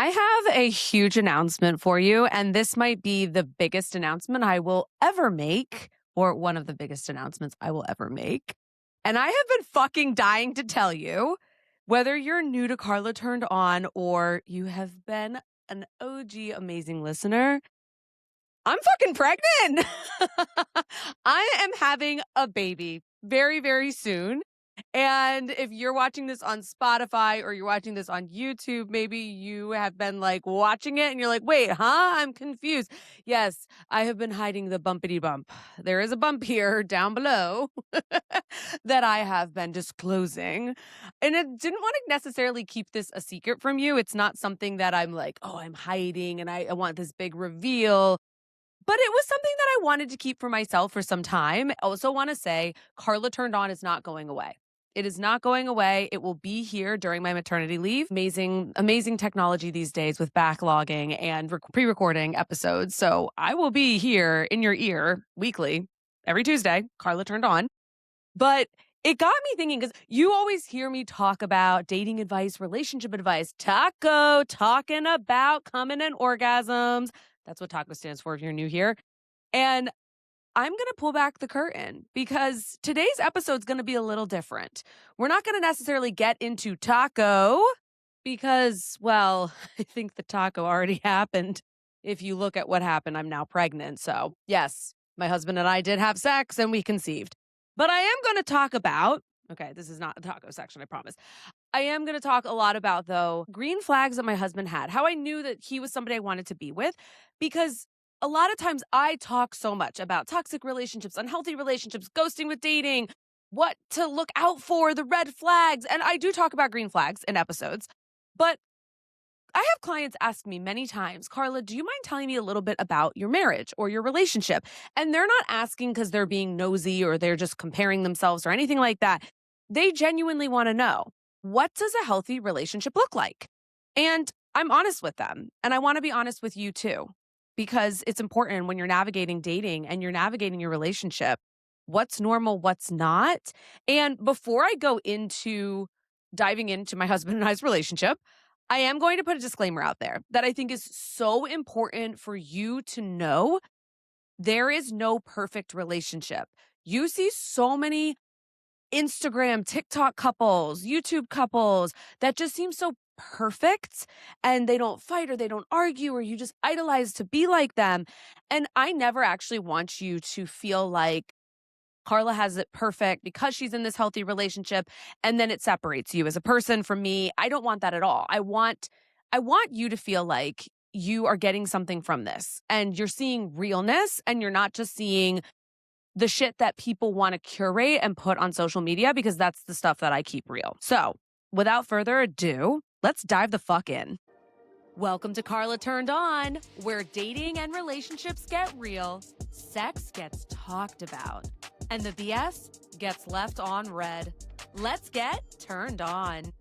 I have a huge announcement for you, and this might be the biggest announcement I will ever make, or one of the biggest announcements I will ever make. And I have been fucking dying to tell you, whether you're new to Carla Turned On or you have been an OG amazing listener, I'm fucking pregnant. I am having a baby very, very soon. And if you're watching this on Spotify or you're watching this on YouTube, maybe you have been like watching it and you're like, wait, huh? I'm confused. Yes, I have been hiding the bumpity bump. There is a bump here down below that I have been disclosing. And I didn't want to necessarily keep this a secret from you. It's not something that I'm like, oh, I'm hiding and I want this big reveal. But it was something that I wanted to keep for myself for some time. I also want to say Carla Turned On is not going away. It is not going away. It will be here during my maternity leave. Amazing technology these days with backlogging and pre-recording episodes. So I will be here in your ear weekly, every Tuesday, Carla Turned On. But it got me thinking because you always hear me talk about dating advice, relationship advice, talking about coming and orgasms. That's what TACO stands for if you're new here. And I'm going to pull back the curtain because today's episode is going to be a little different. We're not going to necessarily get into taco because, well, I think the taco already happened. If you look at what happened, I'm now pregnant. So yes, my husband and I did have sex and we conceived. But I am going to talk about, okay, this is not a taco section, I promise. I am going to talk a lot about, though, green flags that my husband had, how I knew that he was somebody I wanted to be with, because a lot of times I talk so much about toxic relationships, unhealthy relationships, ghosting with dating, what to look out for, the red flags. And I do talk about green flags in episodes, but I have clients ask me many times, Carla, do you mind telling me a little bit about your marriage or your relationship? And they're not asking because they're being nosy or they're just comparing themselves or anything like that. They genuinely want to know, what does a healthy relationship look like? And I'm honest with them. And I want to be honest with you too, because it's important when you're navigating dating and you're navigating your relationship, what's normal, what's not. And before I go into diving into my husband and I's relationship, I am going to put a disclaimer out there that I think is so important for you to know. There is no perfect relationship. You see so many Instagram, TikTok couples, YouTube couples that just seem so perfect and they don't fight or they don't argue or you just idolize to be like them. And I never actually want you to feel like Carla has it perfect because she's in this healthy relationship and then it separates you as a person from me. I don't want that at all. I want you to feel like you are getting something from this and you're seeing realness and you're not just seeing the shit that people want to curate and put on social media, because that's the stuff that I keep real. So without further ado, let's dive the fuck in. Welcome to Carla Turned On, where dating and relationships get real, sex gets talked about, and the BS gets left on red. Let's get turned on.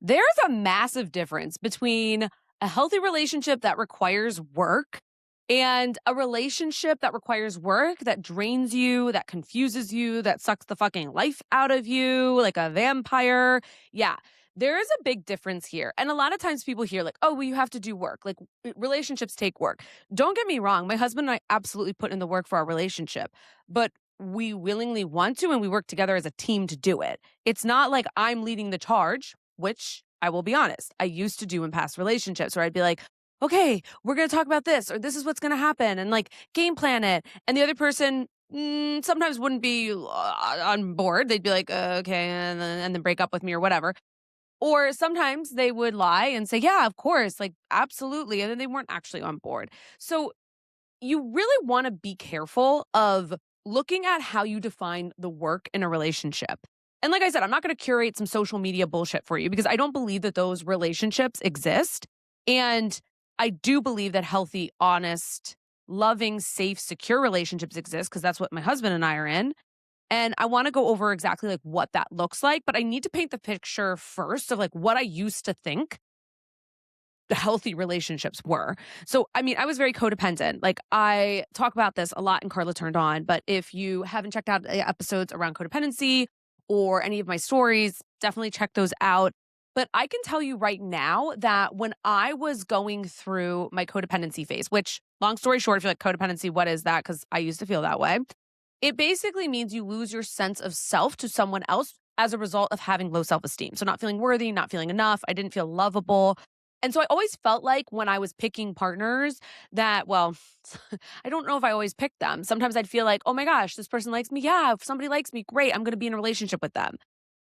There's a massive difference between a healthy relationship that requires work and a relationship that requires work, that drains you, that confuses you, that sucks the fucking life out of you like a vampire. Yeah, there is a big difference here. And a lot of times people hear like, oh, well, you have to do work. Like relationships take work. Don't get me wrong. My husband and I absolutely put in the work for our relationship, but we willingly want to and we work together as a team to do it. It's not like I'm leading the charge, which I will be honest, I used to do in past relationships where I'd be like, okay, we're going to talk about this, or this is what's going to happen, and like game plan it. And the other person sometimes wouldn't be on board. They'd be like, okay, and then break up with me or whatever. Or sometimes they would lie and say, yeah, of course, like absolutely. And then they weren't actually on board. So you really want to be careful of looking at how you define the work in a relationship. And like I said, I'm not going to curate some social media bullshit for you because I don't believe that those relationships exist. And I do believe that healthy, honest, loving, safe, secure relationships exist because that's what my husband and I are in. And I want to go over exactly like what that looks like, but I need to paint the picture first of like what I used to think the healthy relationships were. So, I mean, I was very codependent. Like I talk about this a lot in Carla Turned On, but if you haven't checked out the episodes around codependency or any of my stories, definitely check those out. But I can tell you right now that when I was going through my codependency phase, which long story short, if you're like codependency, what is that? Because I used to feel that way. It basically means you lose your sense of self to someone else as a result of having low self-esteem. So not feeling worthy, not feeling enough. I didn't feel lovable. And so I always felt like when I was picking partners that, well, I don't know if I always picked them. Sometimes I'd feel like, oh my gosh, this person likes me. Yeah, if somebody likes me, great. I'm going to be in a relationship with them.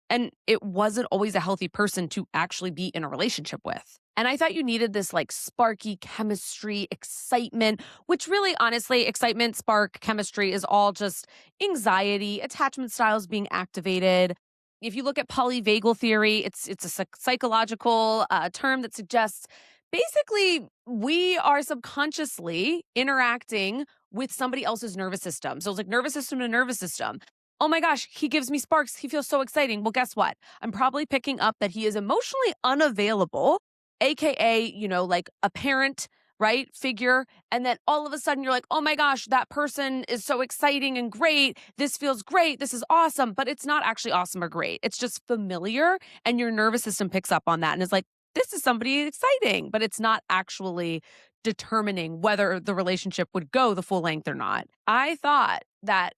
And it wasn't always a healthy person to actually be in a relationship with. And I thought you needed this like sparky chemistry, excitement, which really, honestly, excitement, spark, chemistry is all just anxiety, attachment styles being activated. If you look at polyvagal theory, it's a psychological term that suggests basically we are subconsciously interacting with somebody else's nervous system. So it's like nervous system to nervous system. Oh my gosh, he gives me sparks. He feels so exciting. Well, guess what? I'm probably picking up that he is emotionally unavailable, AKA, like a parent, right? Figure. And then all of a sudden you're like, oh my gosh, that person is so exciting and great. This feels great. This is awesome. But it's not actually awesome or great. It's just familiar. And your nervous system picks up on that and is like, this is somebody exciting, but it's not actually determining whether the relationship would go the full length or not. I thought that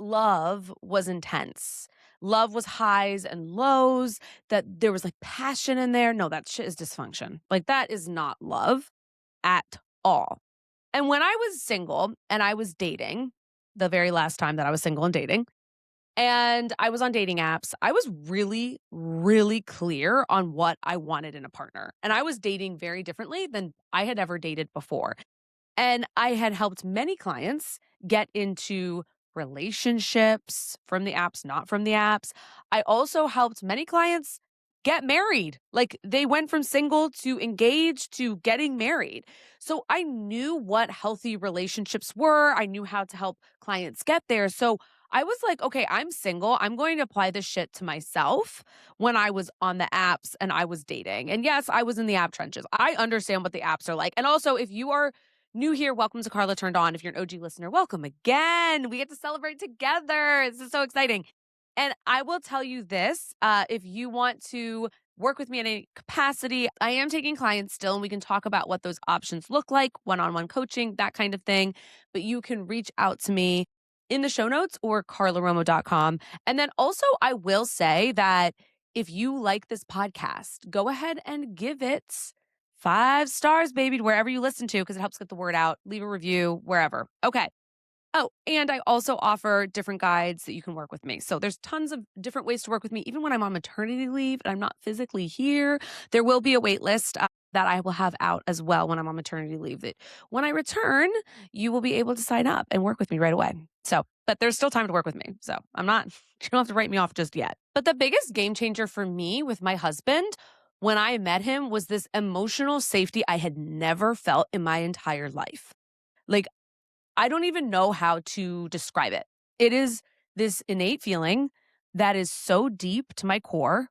love was intense. Love was highs and lows, that there was like passion in there. No, that shit is dysfunction. Like that is not love at all. And when I was single and I was dating, the very last time that I was single and dating, and I was on dating apps, I was really, really clear on what I wanted in a partner. And I was dating very differently than I had ever dated before. And I had helped many clients get into relationships from the apps, not from the apps. I also helped many clients get married. Like they went from single to engaged to getting married. So I knew what healthy relationships were. I knew how to help clients get there. So I was like, okay, I'm single. I'm going to apply this shit to myself when I was on the apps and I was dating. And yes, I was in the app trenches. I understand what the apps are like. And also, if you are new here, welcome to Carla Turned On. If you're an OG listener, welcome again. We get to celebrate together. This is so exciting. And I will tell you this, if you want to work with me in any capacity, I am taking clients still, and we can talk about what those options look like, one-on-one coaching, that kind of thing. But you can reach out to me in the show notes or carlaromo.com. And then also, I will say that if you like this podcast, go ahead and give it 5 stars, baby, wherever you listen to, because it helps get the word out. Leave a review wherever. Okay. Oh, and I also offer different guides that you can work with me. So there's tons of different ways to work with me. Even when I'm on maternity leave and I'm not physically here, there will be a wait list that I will have out as well when I'm on maternity leave. That when I return, you will be able to sign up and work with me right away. So, but there's still time to work with me. So I'm not, you don't have to write me off just yet. But the biggest game changer for me with my husband when I met him was this emotional safety I had never felt in my entire life. Like, I don't even know how to describe it. It is this innate feeling that is so deep to my core,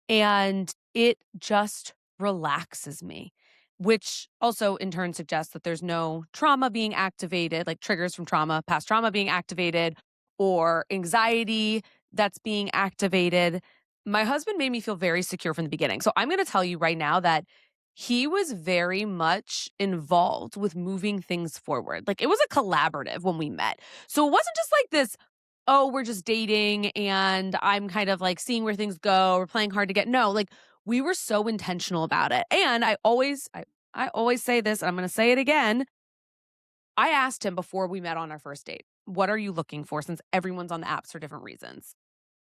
and it just relaxes me, which also in turn suggests that there's no trauma being activated, like triggers from trauma, past trauma being activated, or anxiety that's being activated. My husband made me feel very secure from the beginning. So I'm going to tell you right now that he was very much involved with moving things forward. Like it was a collaborative when we met. So it wasn't just like this, oh, we're just dating and I'm kind of like seeing where things go. We're playing hard to get. No, like we were so intentional about it. And I always say this, and I'm going to say it again. I asked him before we met on our first date, what are you looking for, since everyone's on the apps for different reasons?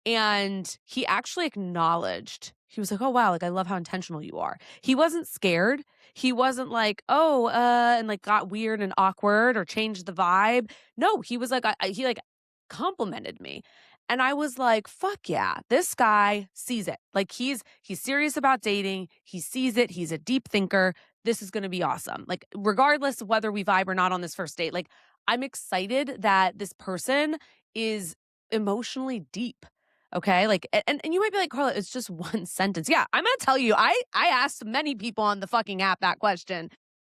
And he actually acknowledged, he was like, oh, wow, like, I love how intentional you are. He wasn't scared. He wasn't like, oh, and like got weird and awkward or changed the vibe. No, he was like, he like complimented me. And I was like, fuck yeah, this guy sees it. Like he's serious about dating. He sees it. He's a deep thinker. This is going to be awesome. Like regardless of whether we vibe or not on this first date, like I'm excited that this person is emotionally deep. Okay. Like, and you might be like, Carla, it's just one sentence. Yeah. I'm going to tell you, I asked many people on the fucking app that question.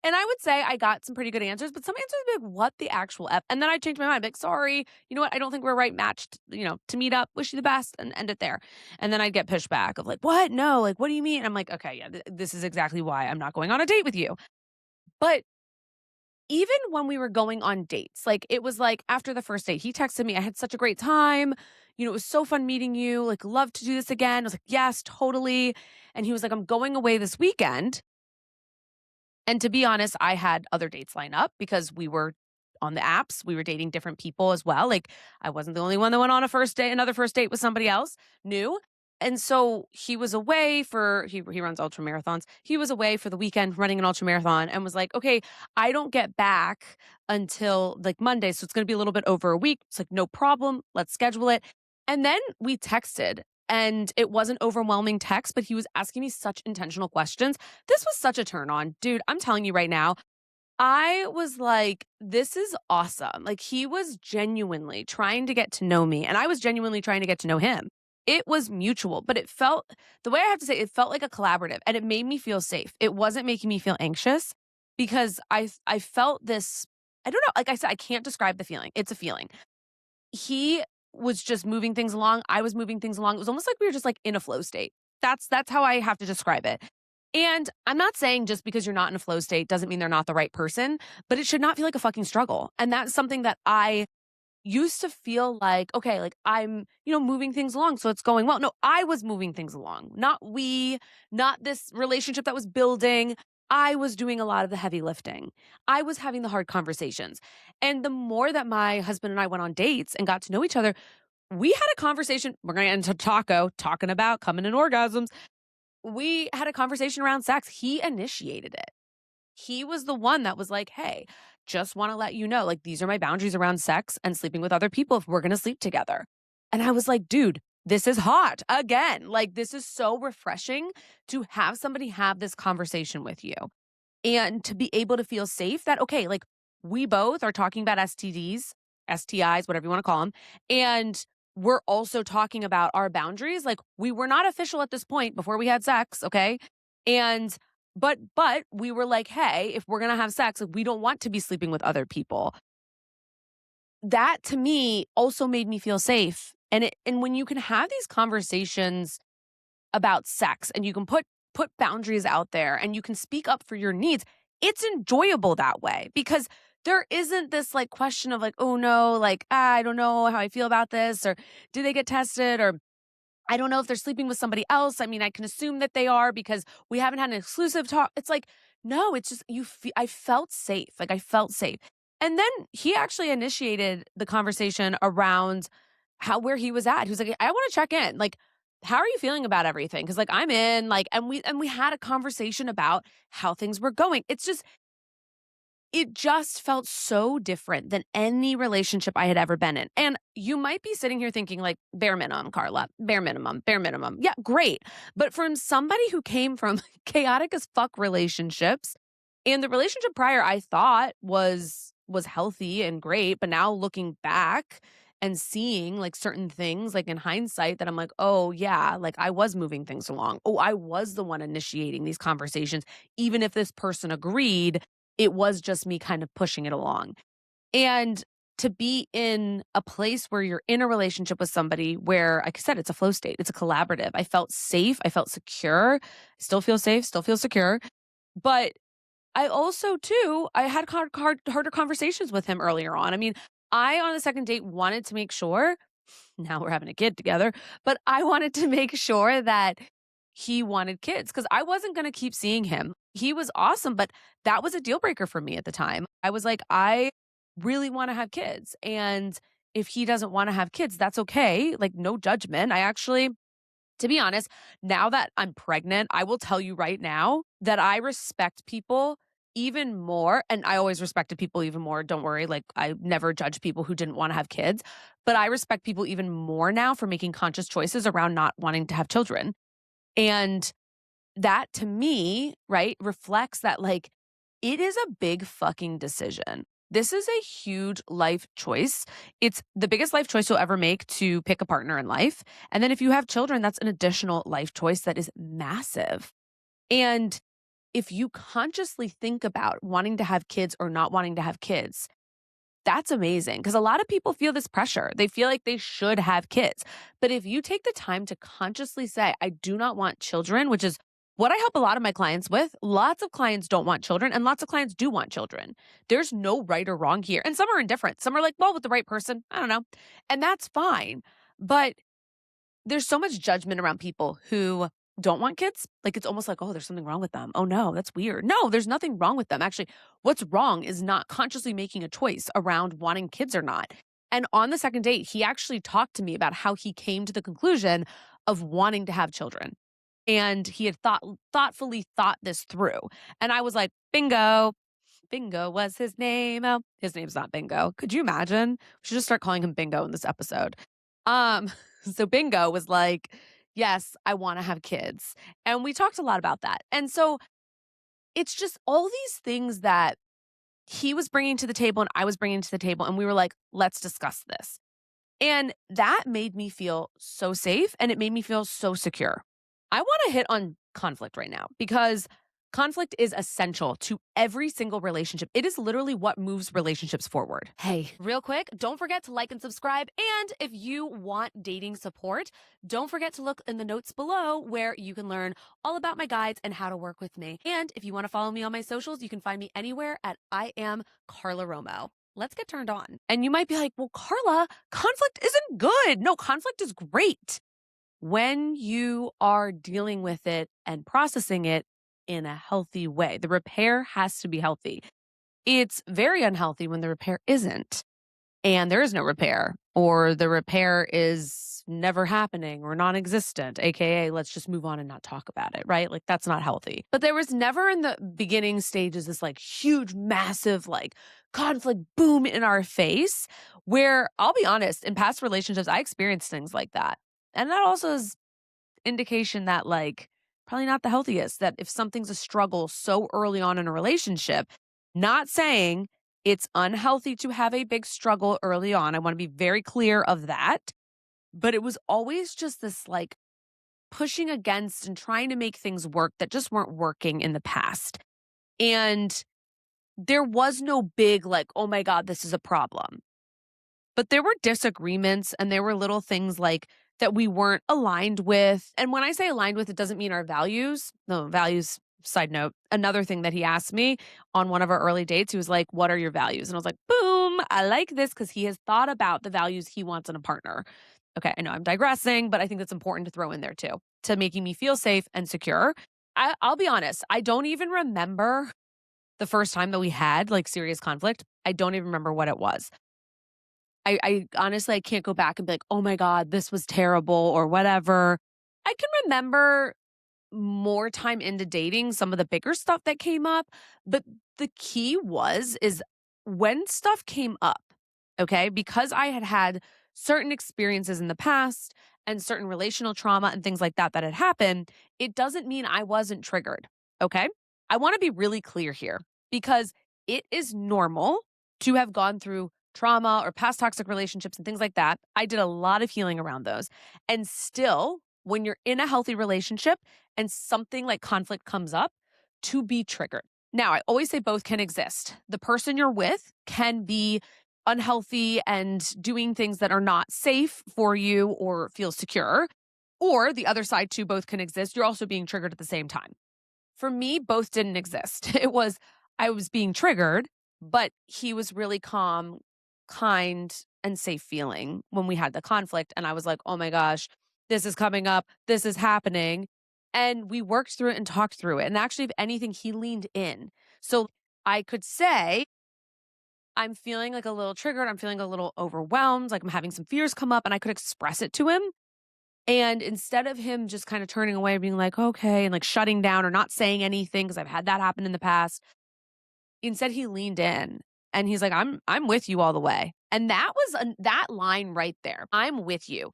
And I would say I got some pretty good answers, but some answers would be like, what the actual F? And then I changed my mind. Like, sorry, you know what? I don't think we're right matched, to meet up. Wish you the best and end it there. And then I'd get pushback of like, what? No, like, what do you mean? And I'm like, okay, yeah, this is exactly why I'm not going on a date with you. But even when we were going on dates, like it was like after the first date, he texted me, I had such a great time. It was so fun meeting you. Like, love to do this again. I was like, yes, totally. And he was like, I'm going away this weekend. And to be honest, I had other dates lined up because we were on the apps. We were dating different people as well. Like I wasn't the only one that went on another first date with somebody else new. And so he was away for he runs ultra marathons. He was away for the weekend running an ultra marathon and was like, "Okay, I don't get back until like Monday, so it's going to be a little bit over a week." It's like, "No problem. Let's schedule it." And then we texted and it wasn't overwhelming text, but he was asking me such intentional questions. This was such a turn on. Dude, I'm telling you right now, I was like, this is awesome. Like, he was genuinely trying to get to know me, and I was genuinely trying to get to know him. It was mutual, but it felt the way I have to say it felt like a collaborative, and it made me feel safe. It wasn't making me feel anxious because I felt this. I don't know. Like I said, I can't describe the feeling. It's a feeling. He was just moving things along. I was moving things along. It was almost like we were just like in a flow state. That's how I have to describe it. And I'm not saying just because you're not in a flow state doesn't mean they're not the right person, but it should not feel like a fucking struggle. And that's something that I used to feel like, okay, like I'm, moving things along. So it's going well. No, I was moving things along, not we, not this relationship that was building. I was doing a lot of the heavy lifting. I was having the hard conversations. And the more that my husband and I went on dates and got to know each other, we had a conversation. We're going to get into talking about coming in orgasms. We had a conversation around sex. He initiated it. He was the one that was like, hey, just want to let you know, like, these are my boundaries around sex and sleeping with other people if we're going to sleep together. And I was like, dude, this is hot again. Like, this is so refreshing to have somebody have this conversation with you and to be able to feel safe that, okay, like we both are talking about STDs, STIs, whatever you want to call them. And we're also talking about our boundaries. Like we were not official at this point before we had sex. Okay. And, but we were like, hey, if we're going to have sex, like, we don't want to be sleeping with other people. That to me also made me feel safe. And when you can have these conversations about sex and you can put boundaries out there and you can speak up for your needs, it's enjoyable that way because there isn't this like question of like, oh no, like, I don't know how I feel about this, or do they get tested, or I don't know if they're sleeping with somebody else. I mean, I can assume that they are because we haven't had an exclusive talk. It's like, no, it's just I felt safe. Like I felt safe. And then he actually initiated the conversation around where he was at. He was like, I want to check in. Like, how are you feeling about everything? Cause like I'm in, like, and we had a conversation about how things were going. It just felt so different than any relationship I had ever been in. And you might be sitting here thinking like, bare minimum, Carla, bare minimum, bare minimum. Yeah, great. But from somebody who came from chaotic as fuck relationships, and the relationship prior I thought was healthy and great, but now looking back and seeing like certain things like in hindsight that I'm like, "Oh yeah, like I was moving things along. Oh, I was the one initiating these conversations even if this person agreed, it was just me kind of pushing it along." And to be in a place where you're in a relationship with somebody where, like I said, it's a flow state, it's a collaborative. I felt safe, I felt secure, still feel safe, still feel secure. But I also, too, I had harder conversations with him earlier on. I mean, I, on the second date, wanted to make sure, now we're having a kid together, but I wanted to make sure that he wanted kids because I wasn't going to keep seeing him. He was awesome, but that was a deal breaker for me at the time. I was like, I really want to have kids. And if he doesn't want to have kids, that's okay. Like, no judgment. I actually, to be honest, now that I'm pregnant, I will tell you right now that I respect people even more. And I always respected people even more. Don't worry. Like, I never judge people who didn't want to have kids, but I respect people even more now for making conscious choices around not wanting to have children. And that to me, right, reflects that like it is a big fucking decision. This is a huge life choice. It's the biggest life choice you'll ever make to pick a partner in life. And then if you have children, that's an additional life choice that is massive. And if you consciously think about wanting to have kids or not wanting to have kids, that's amazing because a lot of people feel this pressure. They feel like they should have kids. But if you take the time to consciously say, I do not want children, which is what I help a lot of my clients with, lots of clients don't want children and lots of clients do want children. There's no right or wrong here. And some are indifferent. Some are like, well, with the right person, I don't know. And that's fine. But there's so much judgment around people who don't want kids. Like it's almost like, oh, there's something wrong with them. Oh no, that's weird. No, there's nothing wrong with them. Actually, what's wrong is not consciously making a choice around wanting kids or not. And on the second date, he actually talked to me about how he came to the conclusion of wanting to have children. And he had thoughtfully thought this through. And I was like, bingo. Bingo was his name. Oh, his name's not Bingo. Could you imagine? We should just start calling him Bingo in this episode. Um, so Bingo was like, yes, I want to have kids. And we talked a lot about that. And so it's just all these things that he was bringing to the table and I was bringing to the table. And we were like, let's discuss this. And that made me feel so safe and it made me feel so secure. I want to hit on conflict right now because conflict is essential to every single relationship. It is literally what moves relationships forward. Hey, real quick, don't forget to like and subscribe. And if you want dating support, don't forget to look in the notes below where you can learn all about my guides and how to work with me. And if you want to follow me on my socials, you can find me anywhere at I am Carla Romo. Let's get turned on. And you might be like, well, Carla, conflict isn't good. No, conflict is great when you are dealing with it and processing it in a healthy way. The repair has to be healthy. It's very unhealthy when the repair isn't and there is no repair or the repair is never happening or non-existent, aka let's just move on and not talk about it, right? Like that's not healthy. But there was never in the beginning stages this like huge, massive like conflict boom in our face where I'll be honest, in past relationships, I experienced things like that. And that also is indication that like probably not the healthiest, that if something's a struggle so early on in a relationship, not saying it's unhealthy to have a big struggle early on. I want to be very clear of that. But it was always just this like pushing against and trying to make things work that just weren't working in the past. And there was no big like, oh my God, this is a problem. But there were disagreements and there were little things like that we weren't aligned with. And when I say aligned with, it doesn't mean our values. No, values, side note. Another thing that he asked me on one of our early dates, he was like, what are your values? And I was like, boom, I like this because he has thought about the values he wants in a partner. Okay, I know I'm digressing, but I think that's important to throw in there too, to making me feel safe and secure. I'll be honest, I don't even remember the first time that we had like serious conflict. I don't even remember what it was. I honestly, I can't go back and be like, oh my God, this was terrible or whatever. I can remember more time into dating some of the bigger stuff that came up. But the key is when stuff came up, okay, because I had had certain experiences in the past and certain relational trauma and things like that that had happened, it doesn't mean I wasn't triggered, okay? I want to be really clear here because it is normal to have gone through trauma or past toxic relationships and things like that. I did a lot of healing around those. And still, when you're in a healthy relationship and something like conflict comes up, to be triggered. Now, I always say both can exist. The person you're with can be unhealthy and doing things that are not safe for you or feel secure. Or the other side too, both can exist. You're also being triggered at the same time. For me, both didn't exist. I was being triggered, but he was really calm, kind, and safe feeling when we had the conflict. And I was like, oh my gosh, this is coming up. This is happening. And we worked through it and talked through it. And actually, if anything, he leaned in. So I could say, I'm feeling like a little triggered. I'm feeling a little overwhelmed. Like I'm having some fears come up and I could express it to him. And instead of him just kind of turning away, being like, okay, and like shutting down or not saying anything, because I've had that happen in the past, instead he leaned in and he's like, I'm with you all the way. And that was that line right there. I'm with you.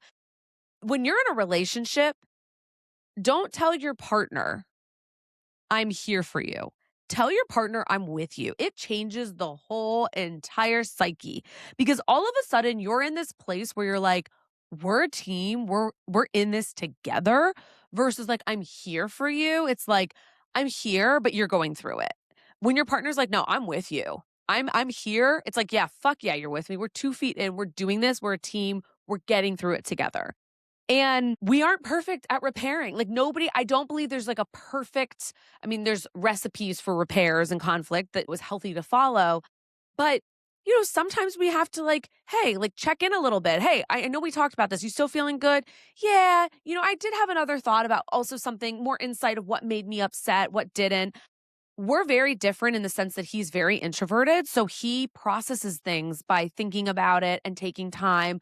When you're in a relationship, don't tell your partner, I'm here for you. Tell your partner, I'm with you. It changes the whole entire psyche because all of a sudden you're in this place where you're like, we're a team, we're in this together versus like, I'm here for you. It's like, I'm here, but you're going through it. When your partner's like, "No, I'm with you. I'm here." It's like, "Yeah, fuck yeah, you're with me. We're 2 feet in. We're doing this. We're a team. We're getting through it together." And we aren't perfect at repairing. Like nobody, I don't believe there's like a perfect, I mean, there's recipes for repairs and conflict that was healthy to follow. But, sometimes we have to like, hey, like check in a little bit. Hey, I know we talked about this. You still feeling good? Yeah. I did have another thought about also something more insight of what made me upset, what didn't. We're very different in the sense that he's very introverted. So he processes things by thinking about it and taking time.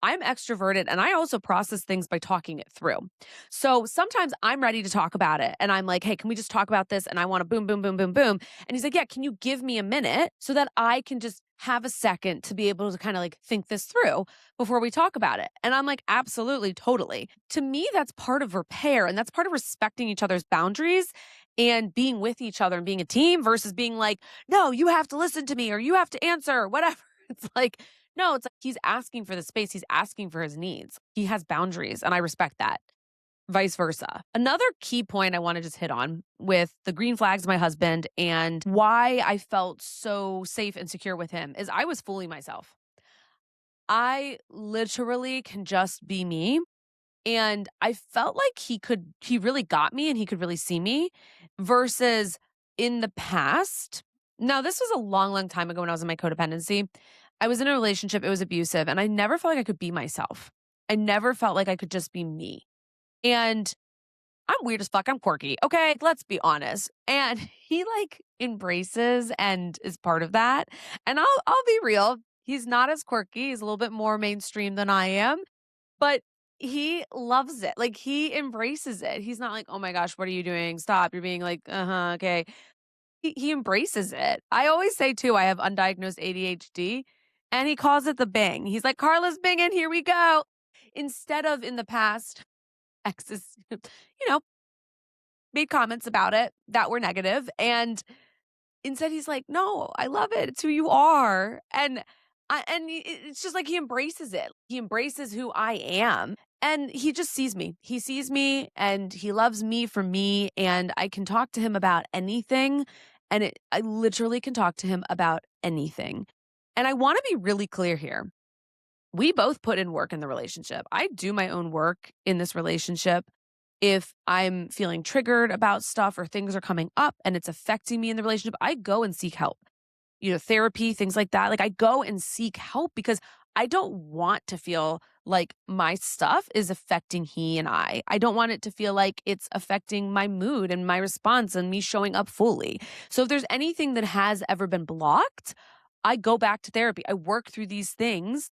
I'm extroverted and I also process things by talking it through. So sometimes I'm ready to talk about it and I'm like, hey, can we just talk about this? And I want to boom, boom, boom, boom, boom. And he's like, yeah, can you give me a minute so that I can just have a second to be able to kind of like think this through before we talk about it? And I'm like, absolutely, totally. To me, that's part of repair and that's part of respecting each other's boundaries and being with each other and being a team versus being like, no, you have to listen to me or you have to answer, or whatever. It's like, no, it's like he's asking for the space. He's asking for his needs. He has boundaries, and I respect that. Vice versa. Another key point I want to just hit on with the green flags of my husband and why I felt so safe and secure with him is I was fooling myself. I literally can just be me. And I felt like he really got me and he could really see me versus in the past. Now, this was a long, long time ago when I was in my codependency. I was in a relationship, it was abusive, and I never felt like I could be myself. I never felt like I could just be me. And I'm weird as fuck. I'm quirky. Okay, let's be honest. And he like embraces and is part of that. And I'll be real. He's not as quirky. He's a little bit more mainstream than I am. But he loves it. Like, he embraces it. He's not like, "Oh my gosh, what are you doing? Stop." You're being like, "Uh-huh, okay." He embraces it. I always say too, I have undiagnosed ADHD, and he calls it the bing. He's like, "Carla's binging, here we go." Instead of in the past, exes, you know, made comments about it that were negative, and instead, he's like, "No, I love it. It's who you are." It's just like he embraces it. He embraces who I am, and he just sees me. He sees me, and he loves me for me, and I can talk to him about anything, and I literally can talk to him about anything. And I wanna be really clear here. We both put in work in the relationship. I do my own work in this relationship. If I'm feeling triggered about stuff or things are coming up and it's affecting me in the relationship, I go and seek help. Therapy, things like that. Like I go and seek help because I don't want to feel like my stuff is affecting he and I. I don't want it to feel like it's affecting my mood and my response and me showing up fully. So if there's anything that has ever been blocked, I go back to therapy. I work through these things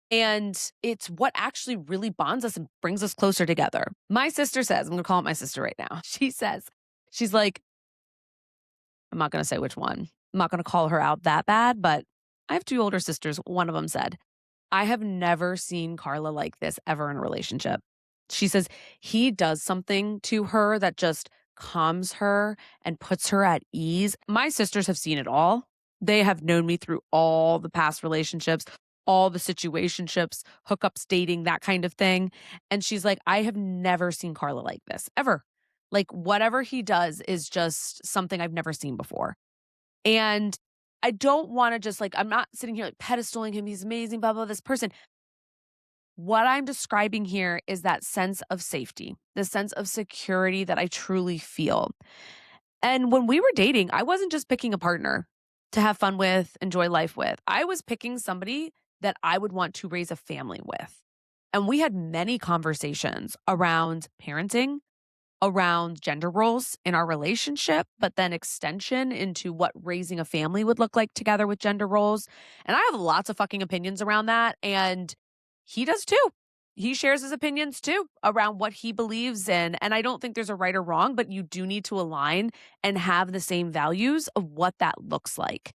and it's what actually really bonds us and brings us closer together. My sister says, I'm going to call it my sister right now. She says, she's like, I'm not going to say which one. I'm not going to call her out that bad, but I have two older sisters. One of them said, I have never seen Carla like this ever in a relationship. She says he does something to her that just calms her and puts her at ease. My sisters have seen it all. They have known me through all the past relationships, all the situationships, hookups, dating, that kind of thing. And she's like, I have never seen Carla like this ever. Like whatever he does is just something I've never seen before. And I don't want to just like, I'm not sitting here like pedestaling him. He's amazing, blah, blah, this person. What I'm describing here is that sense of safety, the sense of security that I truly feel. And when we were dating, I wasn't just picking a partner to have fun with, enjoy life with. I was picking somebody that I would want to raise a family with. And we had many conversations around parenting, around gender roles in our relationship, but then extension into what raising a family would look like together with gender roles. And I have lots of fucking opinions around that. And he does too. He shares his opinions too around what he believes in. And I don't think there's a right or wrong, but you do need to align and have the same values of what that looks like.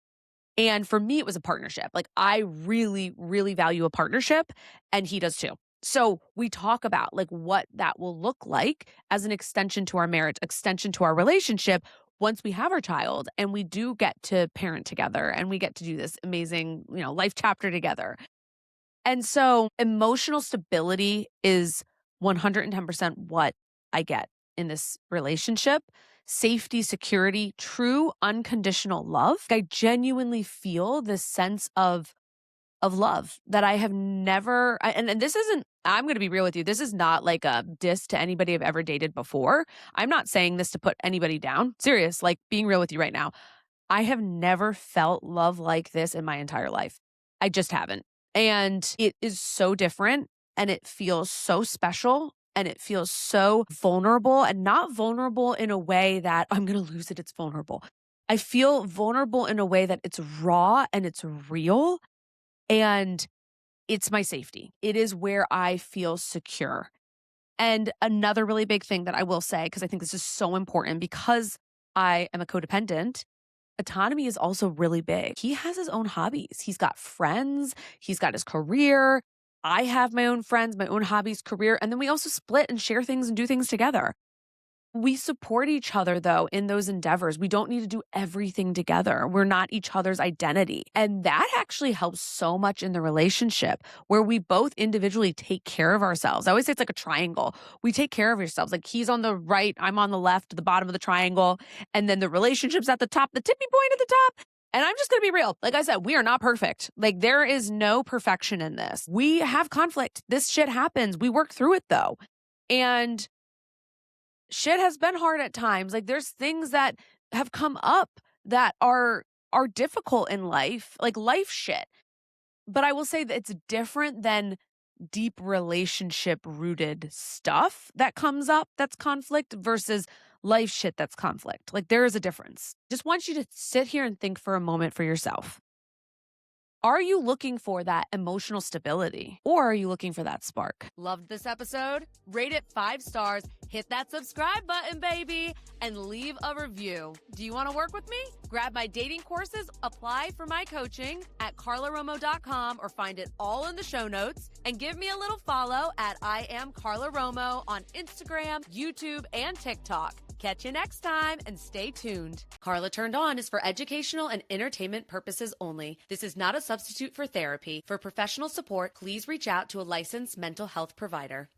And for me, it was a partnership. Like I really, really value a partnership and he does too. So we talk about like what that will look like as an extension to our marriage, extension to our relationship once we have our child and we do get to parent together and we get to do this amazing, life chapter together. And so emotional stability is 110% what I get in this relationship. safety, security, true unconditional love. I genuinely feel this sense of love that I have never, and this isn't, I'm going to be real with you. This is not like a diss to anybody I've ever dated before. I'm not saying this to put anybody down. Serious, like being real with you right now. I have never felt love like this in my entire life. I just haven't. And it is so different and it feels so special and it feels so vulnerable, and not vulnerable in a way that I'm going to lose it. It's vulnerable. I feel vulnerable in a way that it's raw and it's real. And it's my safety. It is where I feel secure. And another really big thing that I will say, because I think this is so important, because I am a codependent, autonomy is also really big. He has his own hobbies. He's got friends. He's got his career. I have my own friends, my own hobbies, career. And then we also split and share things and do things together. We support each other, though, in those endeavors. We don't need to do everything together. We're not each other's identity. And that actually helps so much in the relationship, where we both individually take care of ourselves. I always say it's like a triangle. We take care of ourselves. Like he's on the right, I'm on the left, the bottom of the triangle. And then the relationship's at the top, the tippy point at the top. And I'm just going to be real. Like I said, we are not perfect. Like there is no perfection in this. We have conflict. This shit happens. We work through it, though. And shit has been hard at times. Like there's things that have come up that are difficult in life, like life shit. But I will say that it's different than deep relationship rooted stuff that comes up that's conflict versus life shit that's conflict. Like there is a difference. Just want you to sit here and think for a moment for yourself. Are you looking for that emotional stability, or are you looking for that spark? Loved this episode? Rate it 5 stars, hit that subscribe button, baby, and leave a review. Do you want to work with me? Grab my dating courses, apply for my coaching at carlaromo.com, or find it all in the show notes, and give me a little follow at I am Carla Romo on Instagram, YouTube, and TikTok. Catch you next time and stay tuned. Carla Turned On is for educational and entertainment purposes only. This is not a substitute for therapy. For professional support, please reach out to a licensed mental health provider.